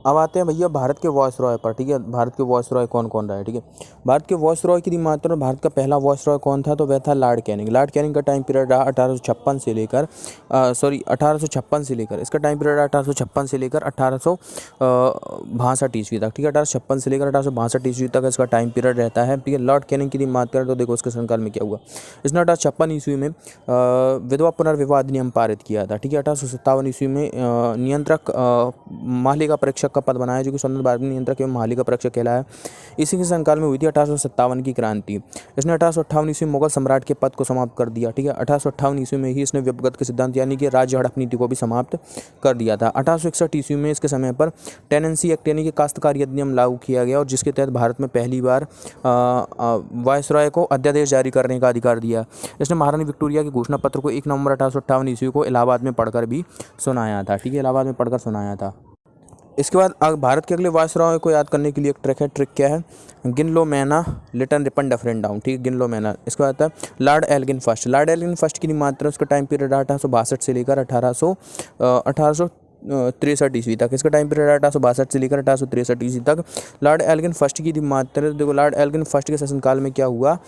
अब आते हैं भैया भारत के वॉइस रॉय पर, ठीक है। भारत के वॉइस रॉय कौन कौन रहा है, ठीक है। भारत के वॉइस रॉय की मात्रा, भारत का पहला वॉइस रॉय कौन था, तो वह था लॉर्ड कैनिंग। लॉर्ड कैनिंग का टाइम पीरियड रहा 1856 से लेकर 1856 से लेकर, इसका टाइम पीरियड 1856 से लेकर 1862 ईस्वी तक, ठीक है। 1856 से लेकर 1862 ईस्वी तक इसका टाइम पीरियड रहता है, ठीक है। लॉर्ड कैनिंग की बात करें तो देखो उसके संकाल में क्या हुआ। इसने 1856 ईस्वी में विधवा पुनर्विवाह अधिनियम पारित किया था, ठीक है। 1857 ईस्वी में नियंत्रक महालेखा परीक्षक का पद बनाया, जो कि स्वतंत्र भारत में नियंत्रक एवं महालेखा परीक्षक कहलाया। इसी के संकाल में हुई थी 1857 की क्रांति। इसने 1858 ईस्वी में मुगल सम्राट के पद को समाप्त कर दिया, ठीक है। 1858 ईस्वी में ही इसने व्यपगत के सिद्धांत यानी कि राज्य हड़प नीति को भी समाप्त कर दिया था। 1861 ईस्वी में इसके समय पर टेनेंसी एक्ट यानी कि काश्तकारी अधिनियम लागू किया गया, और जिसके तहत भारत में पहली बार वायसराय को अध्यादेश जारी करने का अधिकार दिया। इसने महारानी विक्टोरिया के घोषणा पत्र को 1 नवंबर 1858 ईस्वी को इलाहाबाद में पढ़कर भी सुनाया था, ठीक है। इलाहाबाद में पढ़कर सुनाया था। इसके बाद भारत के अगले वायसराय को याद करने के लिए एक ट्रिक है। ट्रिक क्या है, गिन लो मैना लिटन रिपन डफरेंट डाउन, ठीक है। गिन लो मैना। इसके बाद आता है Lord Elgin first. Lord Elgin first की मात्रा, उसका टाइम पीरियड 1862 से लेकर 1863 ईस्वी तक। इसका टाइम पीरियड 1862 से लेकर 1863 ईस्वी तक। लॉर्ड एल्गिन फर्स्ट की मात्रा, देखो लॉर्ड एल्गिन फर्स्ट के शासनकाल में क्या हुआ।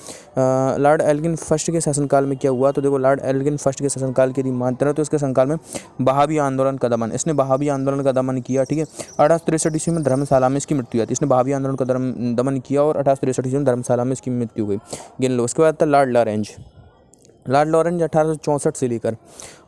लॉर्ड एल्गिन फर्स्ट के शासनकाल में क्या हुआ, तो देखो लॉर्ड एल्गिन फर्स्ट के शासनकाल की मात्रा, तो इसके शासनकाल में बहावी आंदोलन का दमन, इसने बहावी आंदोलन का दमन किया, ठीक है। 1863 ईस्वी में धर्मशाला में इसकी मृत्यु हुई थी। इसने बहावी आंदोलन का दमन किया और 1863 ईस्वी में धर्मशाला में इसकी मृत्यु हुई। गिन लो। उसके बाद था लॉर्ड लॉरेंज। लॉर्ड लॉरेंज 1864 से लेकर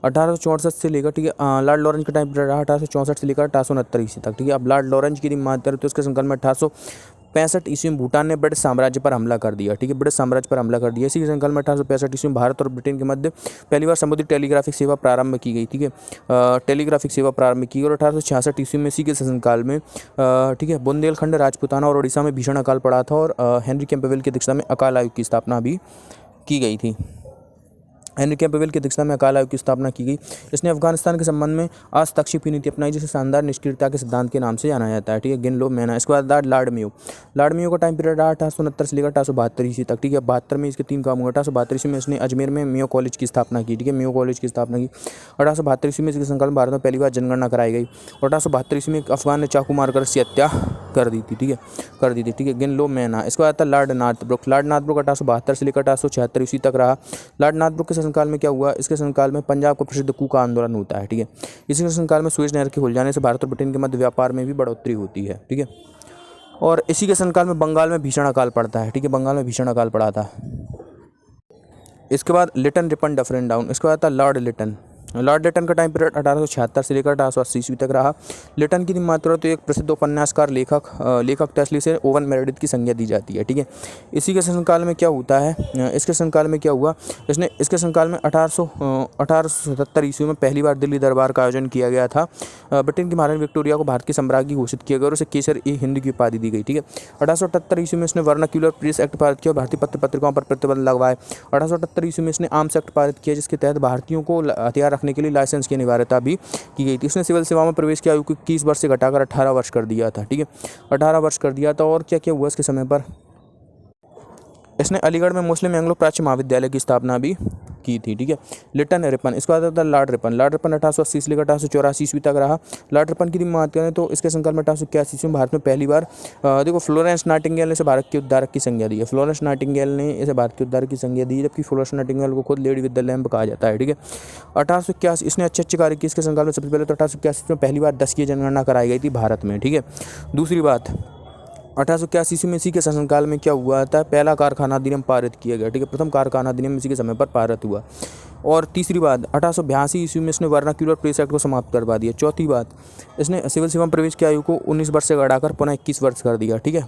1864 से लेकर, ठीक है। लॉर्ड लॉरेंज का टाइम पीरियड रहा 1864 से लेकर 1869 ईस्वी तक, ठीक है। अब लॉर्ड लॉरेंज की बात करें तो उसके संकल्प में 1865 ईस्वी में भूटान ने ब्रिटिश साम्राज्य पर हमला कर दिया, ठीक है। ब्रिटिश साम्राज्य पर हमला कर दिया। इसी के संकल्प में 1865 ईस्वी में भारत और ब्रिटेन के मध्य पहली बार समुद्री टेलीग्राफिक सेवा प्रारंभ की गई, ठीक है। टेलीग्राफिक सेवा प्रारंभ की, और 1866 ईस्वी में इसी के शासनकाल में, ठीक है, बुंदेलखंड, राजपूताना और उड़ीसा में भीषण अकाल पड़ा था, और हेनरी कैंपबेल की अध्यक्षता में अकाल आयोग की स्थापना भी की गई थी। हेनरी कैंपबेल की अध्यक्षता में अकाल आयोग की स्थापना की गई। इसने अफगानिस्तान के संबंध में हस्तक्षेप की नीति अपनाई, जिसे शानदार निष्क्रियता के सिद्धांत के नाम से जाना जाता है, ठीक है। गिन लो मैना। इसके बाद लॉर्ड मेयो। लॉर्ड मेयो का टाइम पीरियड रहा 1869 से लेकर 1872 ईस्वी तक, ठीक है। 72 में इसके 3 काम हुए। 1872 ईस्वी में इसने अजमेर में मेयो कॉलेज की स्थापना की, ठीक है। मेयो कॉलेज की स्थापना की। 1872 ईस्वी में इसके संकल्प में भारत में पहली बार जनगणना कराई गई, और 1872 ईस्वी में एक अफगान ने चाकू मारकर इसकी हत्या कर दी थी, ठीक है, कर दी थी, ठीक है। गिन लो मैना। इसके बाद था लॉर्ड नॉर्थब्रुक। लॉर्ड नॉर्थब्रुक 1872 से लेकर 1876 ईस्वी तक रहा। लॉर्ड नॉर्थब्रुक के शासनकाल में क्या हुआ, इसके शासनकाल में पंजाब को प्रसिद्ध कूका आंदोलन होता है, ठीक है। इसी के शासनकाल में सुएज नहर के खुल जाने से भारत और ब्रिटेन के मध्य व्यापार में भी बढ़ोतरी होती है, ठीक है। और इसी के शासनकाल में बंगाल में भीषण अकाल पड़ता है, ठीक है। बंगाल में भीषण अकाल पड़ा था। इसके बाद लिटन रिपन डफरेंट डाउन। इसके बाद था लॉर्ड लिटन। लॉर्ड लिटन का टाइम पीरियड 1876 से लेकर 1880 ईस्वी तक रहा। लिटन की मात्रा तो एक प्रसिद्ध उपन्यासकार लेखक थे, से ओवन मेरेडिथ की संज्ञा दी जाती है, ठीक है। इसी के शासनकाल में क्या होता है, इसके शासनकाल में क्या हुआ, इसके शासनकाल में 1877 ईस्वी में पहली बार दिल्ली दरबार का आयोजन किया गया था। ब्रिटेन की महारानी विक्टोरिया को भारत की सम्राज्ञी घोषित किया गया और उसे केसर ए हिंद की उपाधि दी गई, ठीक है। 1878 ईस्वी में इसने वर्नाक्यूलर प्रेस एक्ट पारित किया और भारतीय पत्र पत्रिकाओं पर प्रतिबंध लगवाए। 1878 ईस्वी में इसने आर्म्स एक्ट पारित किया, जिसके तहत भारतीयों को हथियार रखने के लिए लाइसेंस की अनिवार्यता भी की गई थी। इसने सिविल सेवा में प्रवेश की आयु को 21 वर्ष से घटाकर 18 वर्ष कर दिया था, ठीक है। 18 वर्ष कर दिया था। और क्या क्या हुआ इसके समय पर, इसने अलीगढ़ में मुस्लिम एंग्लो प्राच्य महाविद्यालय की स्थापना भी की थी, ठीक है। लिटन रिपन। इसके बाद था लॉर्ड रिपन। लॉर्ड रिपन 1880 से लेकर 1884 ईस्वी तक रहा। लॉर्ड रिपन की बात करें तो इसके संकल्प में 1881 ईस्वी में भारत में पहली बार देखो फ्लोरेंस नाइटिंगेल ने इसे भारत के उद्धारक की संज्ञा दी है। फ्लोरेंस नाइटिंगेल ने इसे भारत के उद्धारक की संज्ञा दी, जबकि फ्लोरेंस नाइटिंगेल को खुद लेडी विद द लैम्प कहा जाता है, ठीक है। 1881 इसने अच्छे कार्य किए। इसके संकल्प में सबसे पहले तो 1881 में पहली बार 10 की जनगणना कराई गई थी भारत में, ठीक है। दूसरी बात, 1881 ईस्वी में इसी के शासनकाल में क्या हुआ था, पहला कारखाना अधिनियम पारित किया गया, ठीक है। प्रथम कारखाना अधिनियम इसी के समय पर पारित हुआ। और तीसरी बात, 1882 ईस्वी में इसने वर्नाक्यूलर प्रेस एक्ट को समाप्त करवा दिया। चौथी बात, इसने सिविल सेवा में प्रवेश की आयु को 19 वर्ष से बढ़ाकर पुनः 21 वर्ष कर दिया, ठीक है।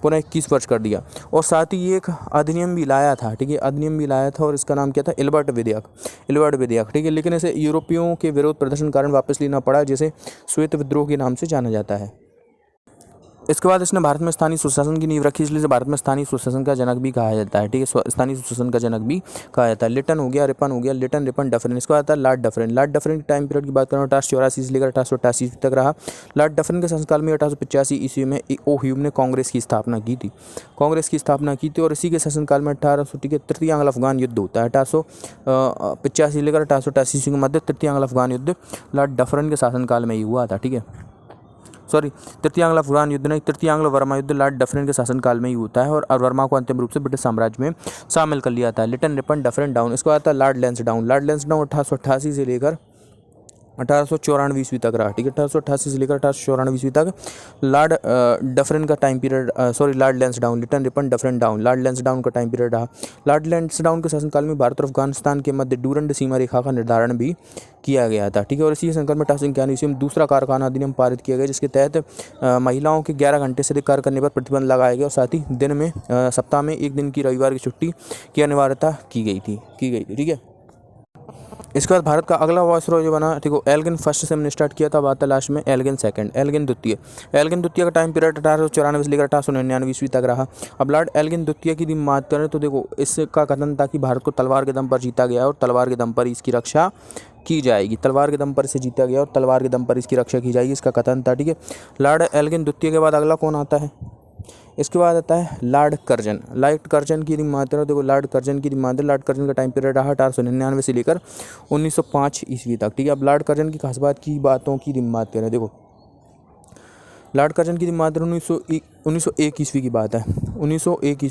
पुनः 21 वर्ष कर दिया। और साथ ही एक अधिनियम भी लाया था, ठीक है। अधिनियम भी लाया था और इसका नाम क्या था, एल्बर्ट विधेयक। एल्बर्ट विधेयक, ठीक है। लेकिन इसे यूरोपियों के विरोध प्रदर्शन कारण वापस लेना पड़ा, जिसे श्वेत विद्रोह के नाम से जाना जाता है। इसके बाद इसने भारत में स्थानीय सुशासन की नींव रखी, इसलिए इसे भारत में स्थानीय सुशासन का जनक भी कहा जाता है, ठीक है। स्थानीय सुशासन का जनक भी कहा जाता है। लिटन हो गया, रिपन हो गया, लिटन रिपन डफरिन। इसके बाद आता है लॉर्ड डफरिन। लॉर्ड डफरिन के टाइम पीरियड की बात करें 1884 से लेकर 1888 ईस्वी तक रहा। लॉर्ड डफरिन के शासनकाल में 1885 ईस्वी में ओ ह्यूम ने कांग्रेस की स्थापना की थी, कांग्रेस की स्थापना की थी। और इसी के शासनकाल में 1800, ठीक है, तृतीय एंग्लो अफगान युद्ध होता है। 1885 से लेकर 1888 ईस्वी के मध्य तृतीय एंग्लो अफगान युद्ध लॉर्ड डफरिन के शासनकाल में ही हुआ था, ठीक है। तृतीय एंग्लो अफगान युद्ध नहीं, तृतीय एंग्लो वर्मा युद्ध लॉर्ड डफरिन के शासनकाल में ही होता है और वर्मा को अंतिम रूप से ब्रिटिश साम्राज्य में शामिल कर लिया था। Lytton Ripon Dufferin down. इसके बाद था लॉर्ड लैंसडाउन। लॉर्ड लैंसडाउन 1888 से लेकर 1894 ईस्वी तक रहा, ठीक है। 1888 से लेकर 1894 ईस्वी तक लॉर्ड डफरिन का time period, Lord Lansdowne, Lytton Ripon Dufferin down, Lord Lansdowne का टाइम पीरियड रहा। लॉर्ड लैंसडाउन के शासनकाल में भारत और अफगानिस्तान के मध्य डूरंड सीमा रेखा का निर्धारण भी किया गया था, ठीक है। और इसी संकट में 1891 ईस्वी में दूसरा कारखाना अधिनियम पारित किया गया, जिसके तहत महिलाओं के 11 घंटे से अधिक कार्य करने पर प्रतिबंध लगाया गया और साथ ही दिन में सप्ताह में एक दिन की रविवार की छुट्टी की अनिवार्यता की गई थी, ठीक है। इसके बाद भारत का अगला वायसरॉय जो बना, ठीक है, एल्गिन फर्स्ट से हमने स्टार्ट किया था, बात है लास्ट में एल्गिन सेकंड, एल्गिन द्वितीय। एल्गिन द्वितीय का टाइम पीरियड 1894 से लेकर 1899 ईस्वी तक रहा। अब लॉर्ड एल्गिन द्वितीय की बात करें तो देखो, इसका कथन था कि भारत को तलवार के दम पर जीता गया और तलवार के दम पर इसकी रक्षा की जाएगी। तलवार के दम पर इसे जीता गया और तलवार के दम पर इसकी रक्षा की जाएगी, इसका कथन था, ठीक है। लॉर्ड एल्गिन द्वितीय के बाद अगला कौन आता है? इसके बाद आता है लॉर्ड कर्जन। लॉर्ड कर्जन की मात्रा, देखो लॉर्ड कर्जन की मात्रा, लॉर्ड कर्जन का टाइम पीरियड रहा 1899 से लेकर 1905 ईस्वी तक, ठीक है। अब लॉर्ड कर्जन की खास बातों की बात करें, देखो लॉर्ड कर्जन की मात्रा 1901 ईस्वी की बात है। 1901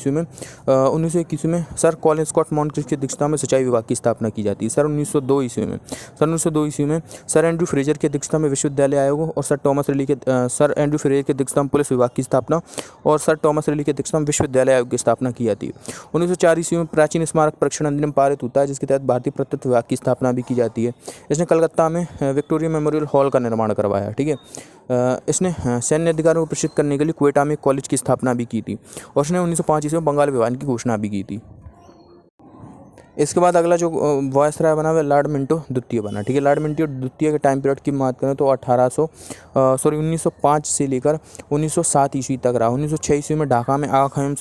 ईस्वी में सर कॉलिन स्कॉट मॉन्क्रिफ की अध्यक्षता में सिंचाई विभाग की स्थापना की जाती है। सर 1902 ईस्वी में सर एंड्रू फ्रेजर की अध्यक्षता में विश्वविद्यालय आयोग और सर एंड्रू फ्रेजर की अध्यक्षता में पुलिस विभाग की स्थापना और सर टॉमस रिली की अध्यक्षता में विश्वविद्यालय आयोग की स्थापना की जाती है। 1904 ईस्वी में प्राचीन स्मारक परीक्षण अधिनियम पारित होता है, जिसके तहत भारतीय पुरातत्व विभाग की स्थापना भी की जाती है। इसने कलकत्ता में विक्टोरिया मेमोरियल हॉल का निर्माण करवाया, ठीक है। इसने सैन्य अधिकारियों को प्रशिक्षित करने के लिए क्वेटा में कॉलेज की स्थापना भी की थी और उसने 1905 ईस्वी में बंगाल विभाजन की घोषणा भी की थी। इसके बाद अगला जो वायसराय बना हुआ लॉर्ड मिंटो द्वितीय बना, ठीक है। लॉर्ड मिंटो द्वितीय के टाइम पीरियड की बात करें तो 1905 से लेकर 1907 ईस्वी तक रहा। 1906 ईस्वी में ढाका में आगा खान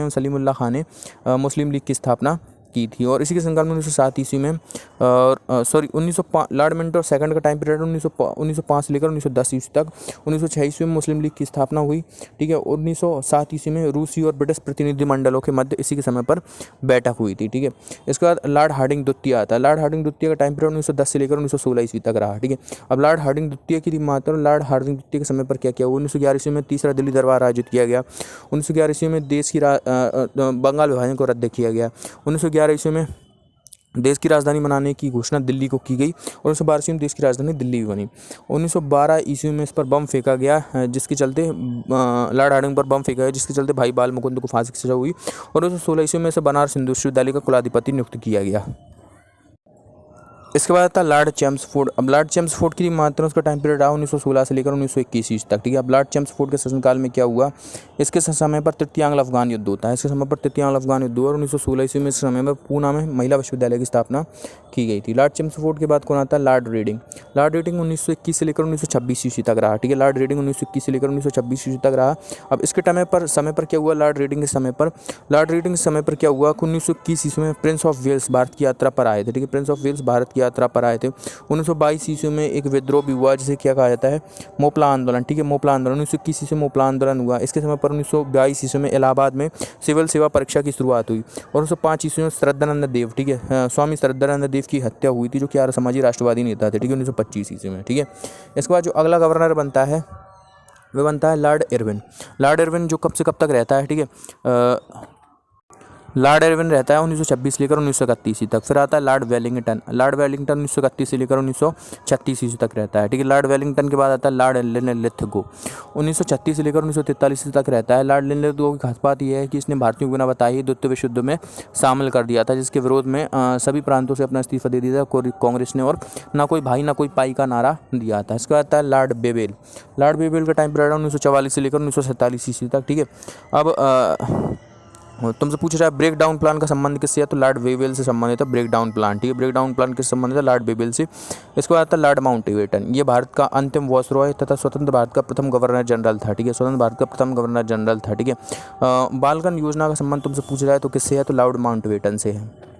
सलीमुल्लाह खान ने मुस्लिम लीग की स्थापना की थी और इसी के संकल्प में 1907 ईस्वी में लॉर्ड मिंटो सेकंड का टाइम पीरियड 1905 से लेकर 1910 ईस्वी तक। 1906 ईस्वी में मुस्लिम लीग की स्थापना हुई, ठीक है। 1907 ईस्वी में रूसी और ब्रिटिश प्रतिनिधिमंडलों के मध्य इसी के समय पर बैठक हुई थी, ठीक है। इसके बाद लॉर्ड हार्डिंग द्वितीय आता है। लॉर्ड हार्डिंग द्वितीय का टाइम पीरियड 1910 से लेकर 1916 ईस्वी तक रहा, ठीक है। अब लॉर्ड हार्डिंग द्वितीय की मात्रा, लॉर्ड हार्डिंग द्वितीय के समय पर क्या किया हुआ? 1911 ईस्वी में तीसरा दिल्ली दरबार आयोजित किया गया। 1911 ईस्वी में देश की बंगाल विभाजन को रद्द किया गया। 1911 ईस्वी में देश की राजधानी बनाने की घोषणा दिल्ली को की गई और 1912 ईस्वी में देश की राजधानी दिल्ली भी बनी। 1912 ईस्वी में इस पर बम फेंका गया, जिसके चलते लॉर्ड हार्डिंग पर बम फेंका गया, जिसके चलते भाई बाल मुकुंद को फांसी की सजा हुई और 1916 ईस्वी में इसे बनारस हिंदू विश्वविद्यालय का कुलाधिपति नियुक्त किया गया। इसके बाद था लॉर्ड चेम्सफोर्ड। अब लॉर्ड चेम्सफोर्ड की मात्रा, उसका टाइम पीरियड रहा 1916 से लेकर 1921 ईस्वी तक, ठीक है। अब लॉर्ड चेम्सफोर्ड के शासनकाल में क्या हुआ? इसके समय पर तृतीय एंग्लो अफगान युद्ध होता है। इसके समय पर तृतीय एंग्लो अफगान युद्ध हुआ और 1916 ईस्वी में इस समय में पूना में महिला विश्वविद्यालय की स्थापना की गई थी। लॉर्ड चेम्सफोर्ड के बाद कौन आता है? Lord reading. लॉर्ड रीडिंग 1921 से लेकर 1926 ईस्वी तक रहा, ठीक है। लॉर्ड रीडिंग 1921 से लेकर 1926 ईस्वी तक रहा। अब इसके समय पर क्या हुआ? लॉर्ड रीडिंग के समय पर क्या हुआ? 1921 ईस्वी में प्रिंस ऑफ वेल्स भारत की यात्रा पर आए थे, ठीक है। प्रिंस ऑफ वेल्स भारत की यात्रा पर आए थे। 1922 ईस्वी में एक विद्रोह भी हुआ, जिसे क्या कहा जाता है? मोपला आंदोलन, ठीक है। मोपला आंदोलन 1921 ईस्वी में मोपला आंदोलन हुआ। इसके समय पर 1922 ईस्वी में इलाहाबाद में सिविल सेवा परीक्षा की शुरुआत हुई और 1905 ईस्वी में श्रद्धानंद देव, ठीक है, स्वामी श्रद्धानंद देव की हत्या हुई थी, जो कि आर्य समाजी राष्ट्रवादी नेता थे, ठीक है, 1925 ईस्वी में, ठीक है। इसके बाद जो अगला गवर्नर बनता है वह बनता है लॉर्ड इरविन। लॉर्ड इरविन जो कब से कब तक रहता है, ठीक है। लॉर्ड इरविन रहता है 1926 लेकर 1931 तक। फिर आता है लॉर्ड वेलिंगटन। लॉर्ड वेलिंगटन 1931 से लेकर 1936 ईस्वी तक रहता है, ठीक है। लॉर्ड वेलिंगटन के बाद आता है लॉर्ड लिनलिथगो। 1936 से लेकर 1943 तक रहता है। लॉर्ड लिनलिथगो की खास बात यह है कि इसने भारतीयों को बिना बताए ही द्वितीय विश्व युद्ध में शामिल कर दिया था, जिसके विरोध में सभी प्रांतों से अपना इस्तीफा दे दिया था कांग्रेस ने और ना कोई भाई ना कोई पाई का नारा दिया था। इसके बाद आता है लॉर्ड बेवेल। लॉर्ड बेवेल का टाइम पीरियड 1944 से लेकर 1947 ईस्वी तक, ठीक है। अब तुमसे पूछा जाए ब्रेक डाउन प्लान का संबंध किससे है, तो लॉर्ड बेवेल से संबंधित है ब्रेक डाउन प्लान, ठीक है। ब्रेक डाउन प्लान किससे संबंधित है? लॉर्ड बेवेल से। इसके बाद आता है लॉर्ड माउंटबेटन। ये भारत का अंतिम वायसरॉय तथा स्वतंत्र भारत का प्रथम गवर्नर जनरल था, ठीक है। स्वतंत्र भारत का प्रथम गवर्नर जनरल था, ठीक है। बालकन योजना का संबंध तुमसे पूछा जाए तो किससे है, तो लॉर्ड माउंटबेटन से है।